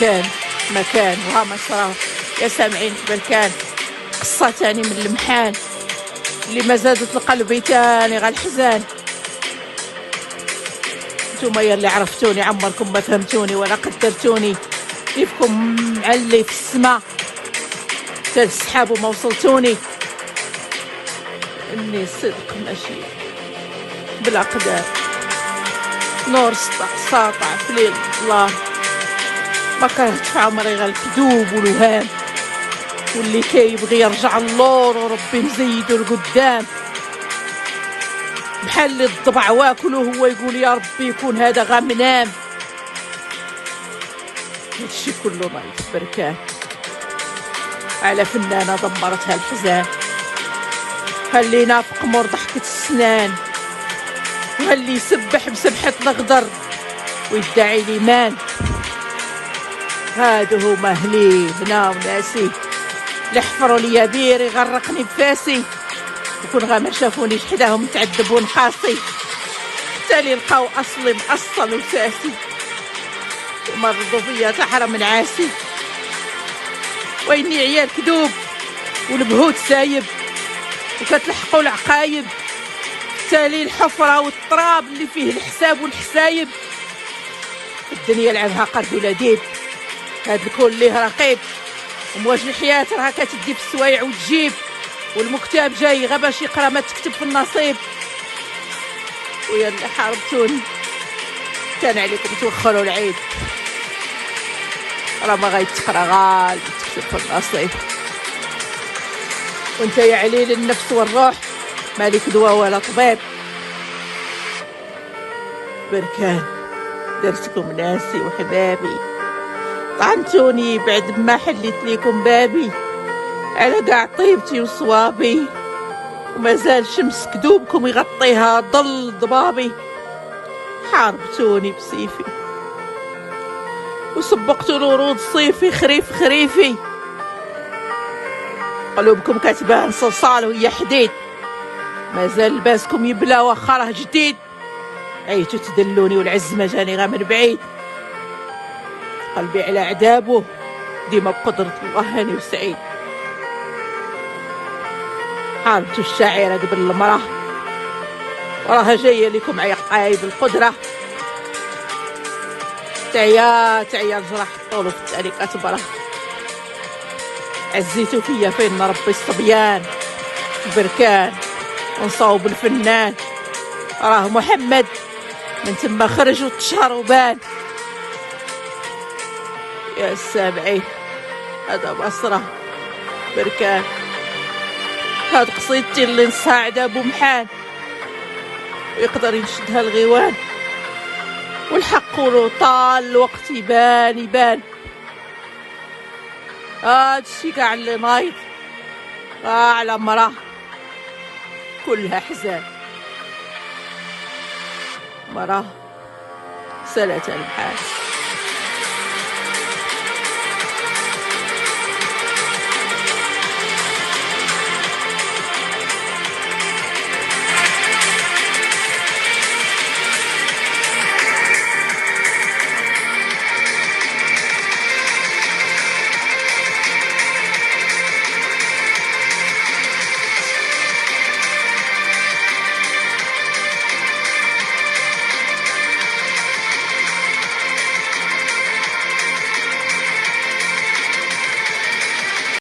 بركان مكان وها ما صرا يا سامعين في بركان. قصة تاني من المحان اللي ما زادت القلب تاني غا الحزان. نتوما يا اللي عرفتوني عمركم ما فهمتوني ولا قدرتوني، كيفكم معلي في السما حتى السحاب وما وصلتوني. اني صدق ماشي بلا قدر، نور ساطع في ليل الظلام. ما كرهت في عمري غير الكذوب والوهام، واللي كيبغي يرجع اللور وربي مزيدو لقدام. بحال اللي الضبع واكلو هو يقول يا ربي يكون هذا غا منام. هادشي كله نايف بركان على فنانة دمرتها الحزان. هاللي نافق مور ضحكة السنان، وهاللي يسبح بسبحة الغدر ويدعي الإيمان. هادو هما أهلي هنا وناسي اللي حفروا ليا بير يغرقني بفاسي، وكون غا ما شافونيش حداهم متعذب ونقاسي، حتى لي لقاو أصلي مأصل وساسي، ومرضوا فيا تحرم نعاسي. ويني عيال كذوب والبهوت سايب، وكتلحقوا العقايب، تالي الحفرة والتراب اللي فيه الحساب والحسايب. الدنيا لعبها قرد ولا ديب، هاد الكل ليه رقيب، ومواج الحياة راها كتدي في السوايع وتجيب، والمكتاب جاي غا باش يقرا ما تكتب في النصيب. ويا اللي حاربتوني كان عليكم توخروا العيد، راه ما غيتقرا غال تكتب في النصيب. وانت يا عليل النفس والروح مالك دواء ولا طبيب. بركان درتكم ناسي وحبابي، طعنتوني بعد ما حليت ليكم بابي على قاع طيبتي وصوابي، ومازال شمس كذوبكم يغطيها ظل ضبابي. حاربتوني بسيفي وسبقتوا الورود صيفي خريف خريفي، قلوبكم كتبان صلصال وهي حديد، مازال لباسكم يبلى وخره جديد. عيتو تدلوني والعز ما جاني غا من بعيد، قلبي على عذابه ديما بقدرة الله هاني وسعيد. حاربتو الشاعرة قبل المراه وراها جاية لكم عقايب القدرة. تعيا الجرح طولو في التاريخ أتبره، عزيتو فيا فين ربي الصبيان بركان ونصاوب الفنان. راه محمد من تما خرج وتشهر وبان. يا السامعين هذا بصرة بركان، هاد قصيدتي اللي نصاعدة بمحان ويقدر ينشدها الغيوان، والحق ولو طال الوقت يبان. هادشي كاع اللي نايض على مراه كلها حزان. مراه سالتها المحال.